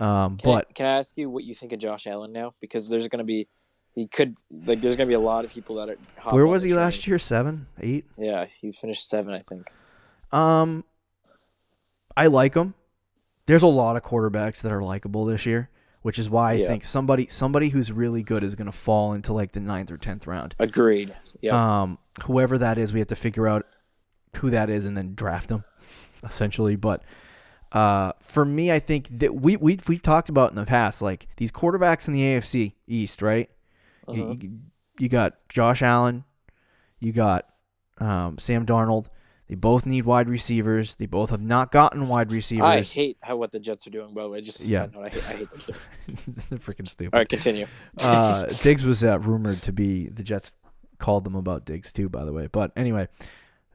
Can I ask you what you think of Josh Allen now? Because there's going to be a lot of people that are. Where was he last year? 7, 8? Yeah, he finished 7, I think. I like him. There's a lot of quarterbacks that are likable this year. which is why I think somebody who's really good is going to fall into like the 9th or 10th round. Agreed. Yeah. Whoever that is, we have to figure out who that is and then draft them, essentially. But for me, I think that we've talked about in the past, like these quarterbacks in the AFC East, right? Uh-huh. You got Josh Allen, you got Sam Darnold. They both need wide receivers. They both have not gotten wide receivers. I hate what the Jets are doing, by the way. Just a side note, I hate the Jets. They're freaking stupid. All right, continue. Diggs was rumored to be, the Jets called them about Diggs too, by the way. But anyway,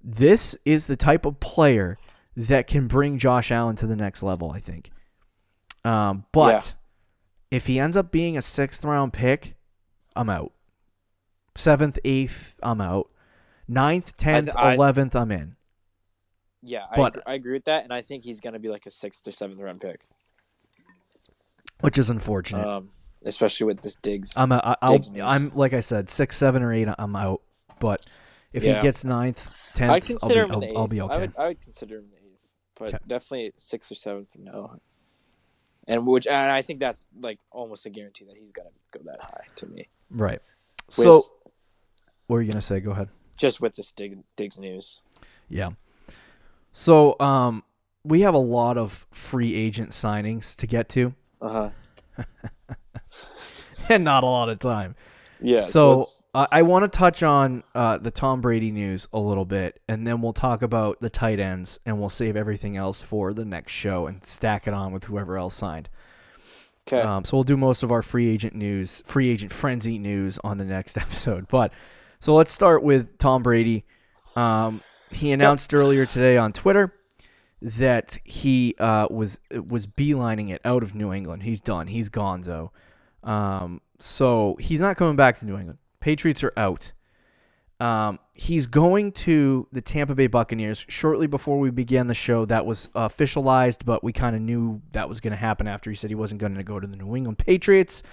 this is the type of player that can bring Josh Allen to the next level, I think. But if he ends up being a 6th round pick, I'm out. 7th, 8th, I'm out. 9th, 10th, 11th, I'm in. Yeah, but I agree with that, and I think he's going to be like a 6th or 7th round pick. Which is unfortunate. Especially with this Diggs. I'm like I said, 6, 7, or 8, I'm out. But if he gets 9th, 10th, I'd consider him in the 8th. I'll be okay. I would consider him in the 8th, but definitely 6th or 7th, no. And I think that's like almost a guarantee that he's going to go that high to me. Right. So, what were you going to say? Go ahead. Just with this Diggs news. Yeah. So, we have a lot of free agent signings to get to. Uh-huh. And not a lot of time. Yeah. So I want to touch on the Tom Brady news a little bit, and then we'll talk about the tight ends, and we'll save everything else for the next show and stack it on with whoever else signed. Okay. So we'll do most of our free agent frenzy news on the next episode. But so let's start with Tom Brady. He announced earlier today on Twitter that he was beelining it out of New England. He's done. He's gonzo. So he's not coming back to New England. Patriots are out. He's going to the Tampa Bay Buccaneers. Shortly before we began the show, that was officialized, but we kind of knew that was going to happen after he said he wasn't going to go to the New England Patriots.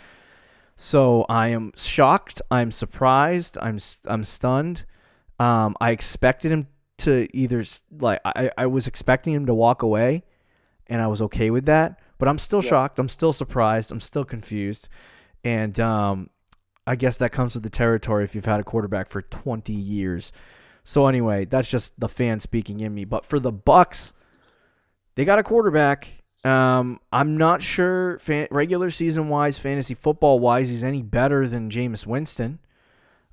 So I am shocked. I'm surprised. I'm stunned. I expected him to either I was expecting him to walk away, and I was okay with that. But I'm still shocked. I'm still surprised. I'm still confused. And I guess that comes with the territory if you've had a quarterback for 20 years. So anyway, that's just the fan speaking in me. But for the Bucs, they got a quarterback. I'm not sure regular season-wise, fantasy football-wise, he's any better than Jameis Winston.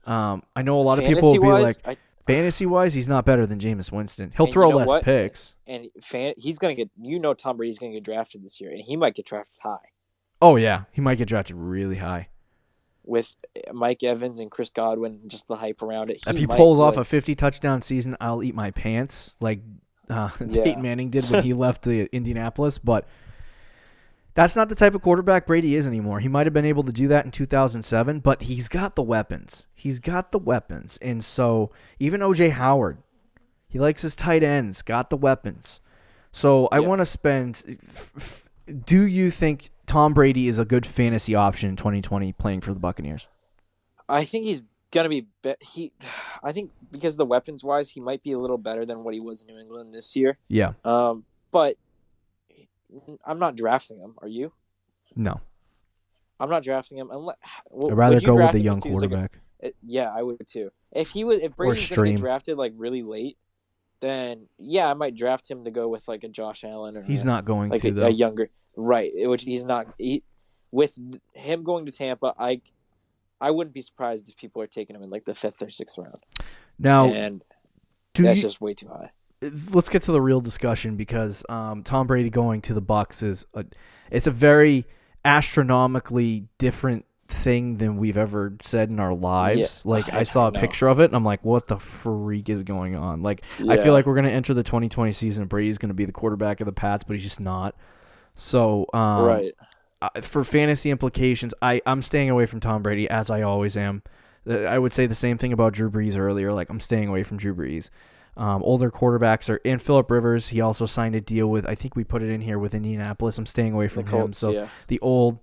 I know a lot of people will be like, fantasy-wise, he's not better than Jameis Winston. He'll throw less picks. And he's going to get, Tom Brady's going to get drafted this year, and he might get drafted high. Oh, yeah. He might get drafted really high. With Mike Evans and Chris Godwin, just the hype around it. If he pulls off a 50-touchdown season, I'll eat my pants like Peyton Manning did when he left Indianapolis. But that's not the type of quarterback Brady is anymore. He might have been able to do that in 2007, but he's got the weapons. And so even O.J. Howard, he likes his tight ends, got the weapons. So I want to spend do you think Tom Brady is a good fantasy option in 2020 playing for the Buccaneers? I think he's going to be I think because of the weapons wise, he might be a little better than what he was in New England this year. Yeah. But I'm not drafting him. Are you? No. I'm not drafting him. I'd rather go with the young quarterback. Yeah, I would too. If Brady's going to get drafted like really late, then I might draft him to go with like a Josh Allen or he's not going like to though. A younger, right? Which he's not. With him going to Tampa, I wouldn't be surprised if people are taking him in like the 5th or 6th round. Now, and that's just way too high. Let's get to the real discussion because Tom Brady going to the Bucs it's a very astronomically different thing than we've ever said in our lives. I saw a picture of it and I'm like, what the freak is going on? I feel like we're going to enter the 2020 season. Brady's going to be the quarterback of the Pats, but he's just not. So right. For fantasy implications, I'm staying away from Tom Brady as I always am. I would say the same thing about Drew Brees earlier. I'm staying away from Drew Brees. Older quarterbacks are in. Phillip Rivers, he also signed a deal with, I think we put it in here, with Indianapolis. I'm staying away from him. So the old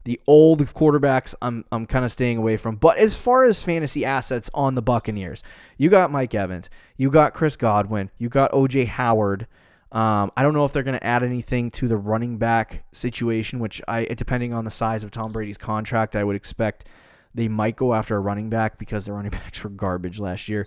quarterbacks I'm kind of staying away from. But as far as fantasy assets on the Buccaneers, you got Mike Evans, you got Chris Godwin, you got O.J. Howard. I don't know if they're going to add anything to the running back situation, which depending on the size of Tom Brady's contract, I would expect they might go after a running back because the running backs were garbage last year,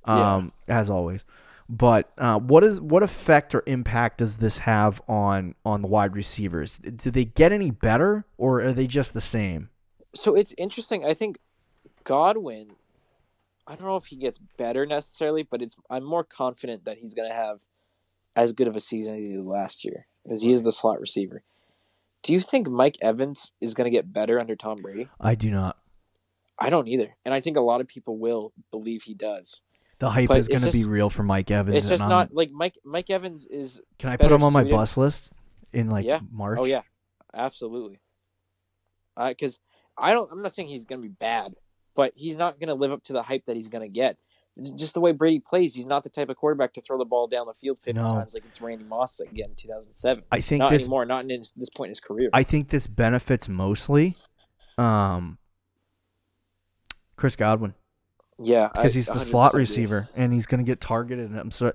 as always. But what effect or impact does this have on the wide receivers? Do they get any better, or are they just the same? So it's interesting. I think Godwin, I don't know if he gets better necessarily, but I'm more confident that he's going to have as good of a season as he did last year, because he is the slot receiver. Do you think Mike Evans is going to get better under Tom Brady? I do not. I don't either. And I think a lot of people will believe he does. The hype is going to be real for Mike Evans. It's just not like Mike Evans is. Can I put him on my bus list in March? Oh yeah, absolutely. Because I'm not saying he's going to be bad, but he's not going to live up to the hype that he's going to get. Just the way Brady plays, he's not the type of quarterback to throw the ball down the field 50 times like it's Randy Moss again in 2007. I think not anymore, not in this point in his career. I think this benefits mostly Chris Godwin. Yeah, because he's the slot receiver and he's going to get targeted. And so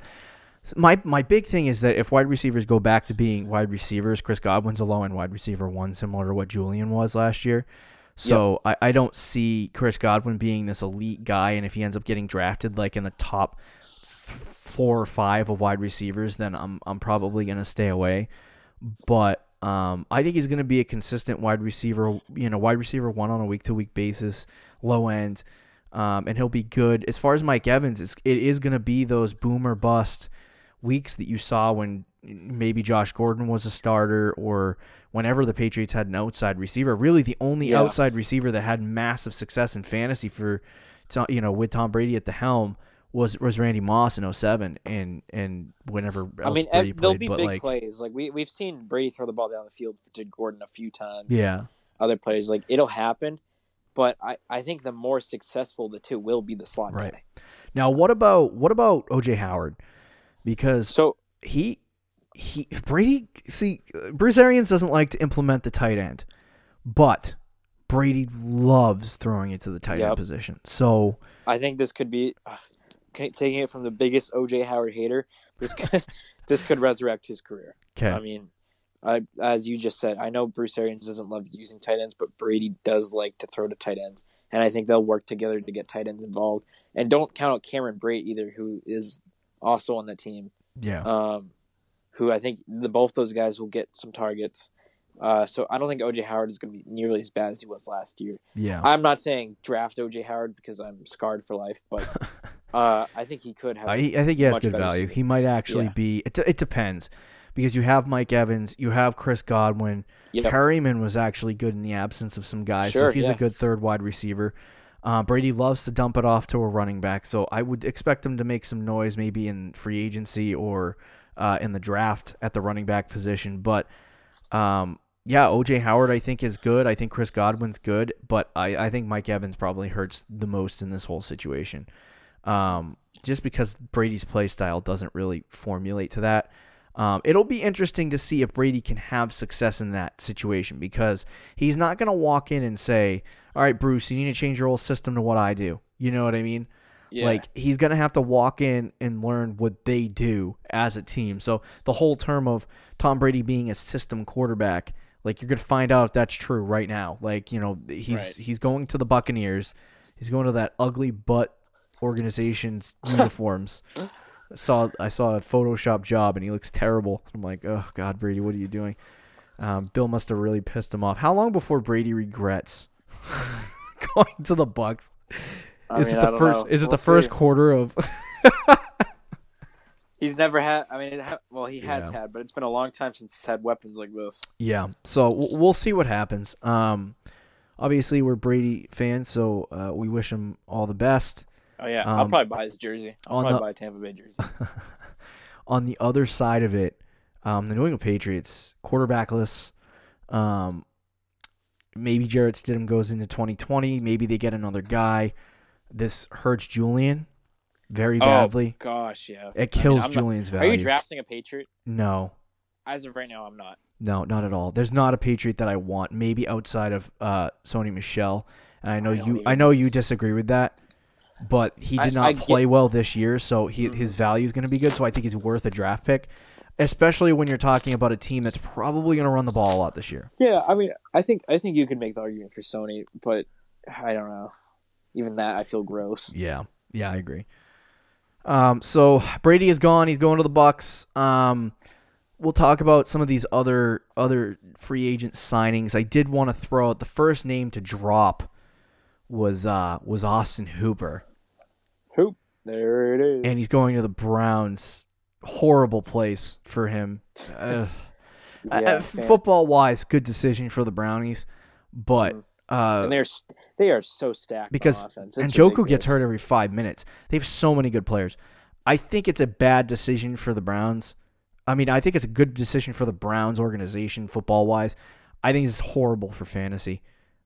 my big thing is that if wide receivers go back to being wide receivers, Chris Godwin's a low-end wide receiver one, similar to what Julian was last year. So I don't see Chris Godwin being this elite guy, and if he ends up getting drafted like in the top 4 or 5 of wide receivers, then I'm probably going to stay away. But I think he's going to be a consistent wide receiver, wide receiver one on a week-to-week basis, low end, and he'll be good. As far as Mike Evans, it is going to be those boom or bust weeks that you saw when maybe Josh Gordon was a starter, or whenever the Patriots had an outside receiver. Really, the only outside receiver that had massive success in fantasy with Tom Brady at the helm was Randy Moss in 2007 and whenever else Brady played. There'll be big plays. Like we've seen Brady throw the ball down the field to Gordon a few times. Yeah. Other players, like it'll happen, but I think the more successful the two will be the slot guy. Now, what about OJ Howard? Because Bruce Arians doesn't like to implement the tight end, but Brady loves throwing it to the tight end position. So I think this could be taking it from the biggest OJ Howard hater. This could resurrect his career. Okay. I mean, as you just said, I know Bruce Arians doesn't love using tight ends, but Brady does like to throw to tight ends, and I think they'll work together to get tight ends involved. And don't count out Cameron Brate either, who is also on the team. Yeah. Who I think both those guys will get some targets. So I don't think O.J. Howard is going to be nearly as bad as he was last year. Yeah. I'm not saying draft O.J. Howard because I'm scarred for life, but I think he could have. I think he has good value. Season. He might actually be. It depends, because you have Mike Evans, you have Chris Godwin. Yep. Perryman was actually good in the absence of some guys, so he's a good third wide receiver. Brady loves to dump it off to a running back, so I would expect him to make some noise maybe in free agency or in the draft at the running back position. But, O.J. Howard I think is good. I think Chris Godwin's good, but I think Mike Evans probably hurts the most in this whole situation, just because Brady's play style doesn't really formulate to that. It'll be interesting to see if Brady can have success in that situation, because he's not going to walk in and say, all right, Bruce, you need to change your whole system to what I do. You know what I mean? Yeah. Like, he's going to have to walk in and learn what they do as a team. So the whole term of Tom Brady being a system quarterback, like, you're going to find out if that's true right now. Like, he's going to the Buccaneers. He's going to that ugly butt organization's uniforms. I saw a Photoshop job, and he looks terrible. I'm like, oh, God, Brady, what are you doing? Bill must have really pissed him off. How long before Brady regrets going to the Bucs? Is it the first quarter of? He's never had. I mean, he has had, but it's been a long time since he's had weapons like this. Yeah, so we'll see what happens. Obviously, we're Brady fans, so we wish him all the best. Oh yeah, I'll probably buy his jersey. I'll probably buy a Tampa Bay jersey. On the other side of it, the New England Patriots, quarterbackless. Maybe Jarrett Stidham goes into 2020. Maybe they get another guy. This hurts Julian very badly. Oh, gosh, yeah. It kills Julian's value. Are you drafting a Patriot? No. As of right now, I'm not. No, not at all. There's not a Patriot that I want. Maybe outside of Sony Michel. And I know you disagree with that, but he did not play well this year, so his value is going to be good. So I think he's worth a draft pick. especially when you're talking about a team that's probably going to run the ball a lot this year. Yeah, I mean, I think you could make the argument for Sony, but I don't know. Even that, I feel gross. Yeah, I agree. So Brady is gone. He's going to the Bucks. We'll talk about some of these other free agent signings. I did want to throw out the first name to drop was Austin Hooper. There it is. And he's going to the Browns. Horrible place for him. Football-wise, good decision for the Brownies, but and they are so stacked because on offense. And Njoku gets hurt every 5 minutes. They have so many good players. I think it's a bad decision for the Browns. I mean, I think it's a good decision for the Browns organization, football-wise. I think it's horrible for fantasy.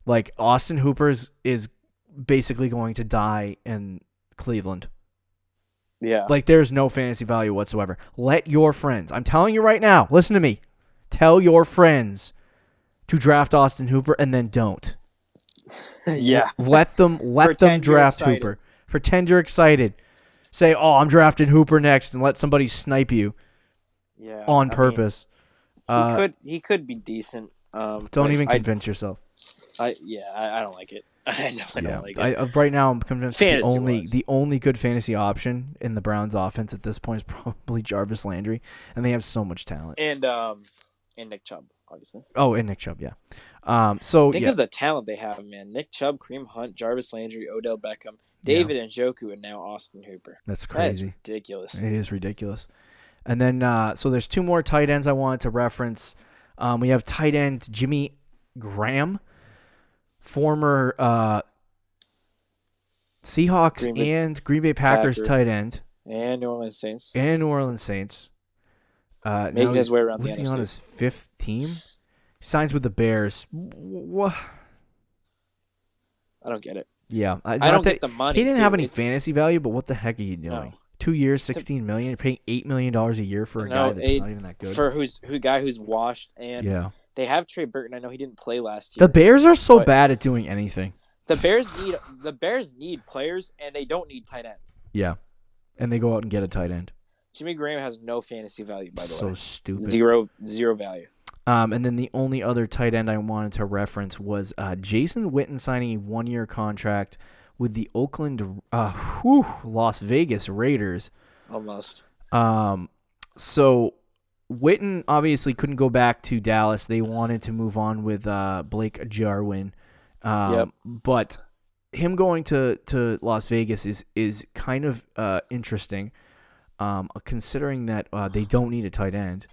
Like, Austin Hooper is basically going to die in Cleveland. Yeah. Like, there's no fantasy value whatsoever. Let your friends, I'm telling you right now, listen to me. Tell your friends to draft Austin Hooper and then don't. Yeah. Let them draft Hooper. Pretend you're excited. Say, "Oh, I'm drafting Hooper next," and let somebody snipe you. Yeah. On purpose. He could be decent. Don't even convince yourself. I don't like it. I definitely don't like it. Right now, I'm convinced the only good fantasy option in the Browns' offense at this point is probably Jarvis Landry, and they have so much talent. And Nick Chubb, obviously. Oh, and Nick Chubb, yeah. Think of the talent they have, man. Nick Chubb, Kareem Hunt, Jarvis Landry, Odell Beckham, David Njoku, and now Austin Hooper. That's crazy. That's ridiculous. It is ridiculous. And then, so there's two more tight ends I wanted to reference. We have tight end Jimmy Graham, former Seahawks and Green Bay Packers tight end. And New Orleans Saints. Making his way around the NFC. Was he on his fifth team? He signs with the Bears. What? I don't get it. Yeah. I don't get the money. He didn't have any fantasy value, but what the heck are you doing? No. 2 years, $16 million. You're paying $8 million a year for a guy that's not even that good. For a guy who's washed, and they have Trey Burton. I know he didn't play last year. The Bears are so bad at doing anything. The Bears need players, and they don't need tight ends. Yeah, and they go out and get a tight end. Jimmy Graham has no fantasy value, by the way. So stupid. Zero value. And then the only other tight end I wanted to reference was Jason Witten signing a 1-year contract with the Las Vegas Raiders. Almost. So Witten obviously couldn't go back to Dallas. They wanted to move on with Blake Jarwin. But him going to Las Vegas is kind of interesting, considering that they don't need a tight end.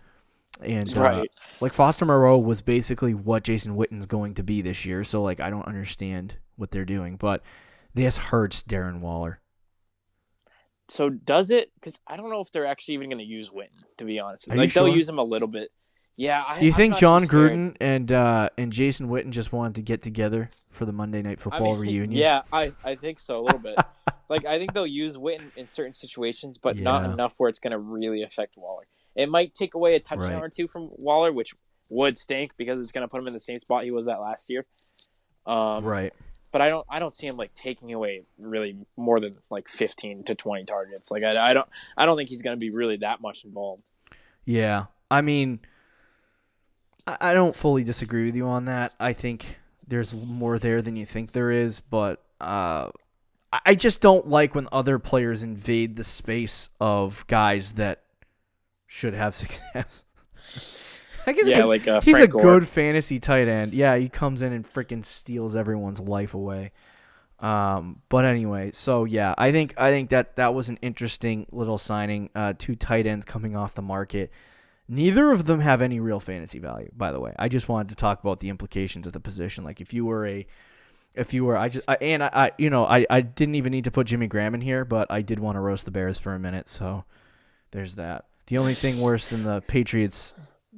And like Foster Moreau was basically what Jason Witten's going to be this year. So like I don't understand what they're doing, but this hurts Darren Waller. So does it? Because I don't know if they're actually even going to use Witten, to be honest. Are you sure? They'll use him a little bit. Yeah. Do you think John Gruden and Jason Witten just wanted to get together for the Monday Night Football reunion? Yeah, I think so a little bit. I think they'll use Witten in certain situations, but not enough where it's going to really affect Waller. It might take away a touchdown or two from Waller, which would stink because it's going to put him in the same spot he was at last year. Right. But I don't see him taking away really more than 15 to 20 targets. I don't think he's going to be really that much involved. Yeah, I mean, I don't fully disagree with you on that. I think there's more there than you think there is, but I just don't like when other players invade the space of guys that should have success. He's a good fantasy tight end. Yeah, he comes in and freaking steals everyone's life away. But anyway, so yeah, I think that was an interesting little signing. 2 tight ends coming off the market. Neither of them have any real fantasy value, by the way. I just wanted to talk about the implications of the position. I didn't even need to put Jimmy Graham in here, but I did want to roast the Bears for a minute. So there's that. The only thing worse than the Patriots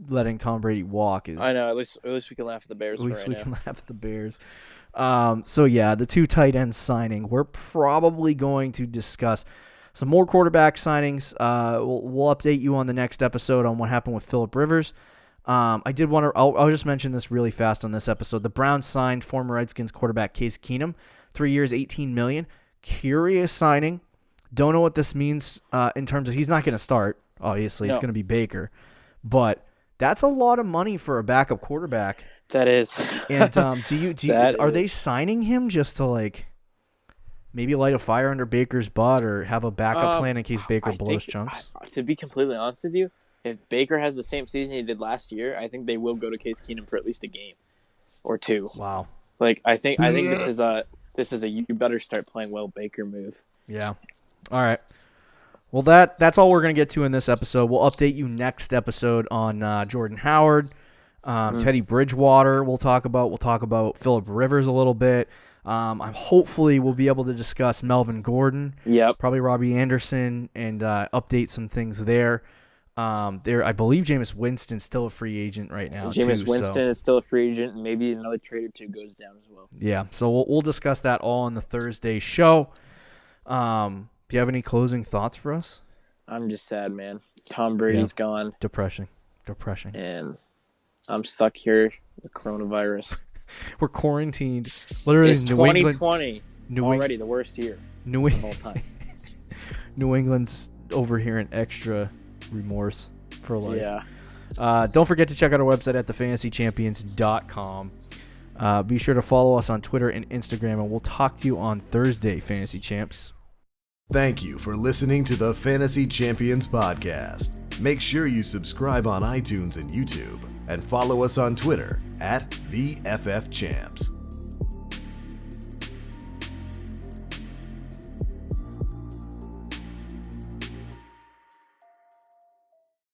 letting Tom Brady walk is... I know. At least we can laugh at the Bears. At least we can laugh at the Bears. So yeah, the 2 tight ends signing. We're probably going to discuss some more quarterback signings. We'll update you on the next episode on what happened with Phillip Rivers. I'll just mention this really fast on this episode. The Browns signed former Redskins quarterback Case Keenum, 3 years, $18 million. Curious signing. Don't know what this means in terms of he's not going to start. Obviously, it's going to be Baker. But that's a lot of money for a backup quarterback. That is. And are they signing him just to like maybe light a fire under Baker's butt or have a backup plan in case Baker blows chunks? To be completely honest with you, if Baker has the same season he did last year, I think they will go to Case Keenum for at least a game or two. Wow. Like I think this is a you better start playing well Baker move. Yeah. All right. Well, that's all we're going to get to in this episode. We'll update you next episode on Jordan Howard, Teddy Bridgewater. We'll talk about Phillip Rivers a little bit. Hopefully we'll be able to discuss Melvin Gordon. Yep. Probably Robbie Anderson and update some things there. I believe Jameis Winston's still a free agent right now. Jameis Winston is still a free agent, and maybe another trade or two goes down as well. Yeah. So we'll discuss that all on the Thursday show. Do you have any closing thoughts for us? I'm just sad, man. Tom Brady's gone. Depression. And I'm stuck here with coronavirus. We're quarantined. Literally, it's New 2020. England, already the worst year of all time. New England's over here in extra remorse for life. Yeah. Don't forget to check out our website at thefantasychampions.com. Be sure to follow us on Twitter and Instagram, and we'll talk to you on Thursday, Fantasy Champs. Thank you for listening to the Fantasy Champions podcast. Make sure you subscribe on iTunes and YouTube, and follow us on Twitter at TheFFChamps.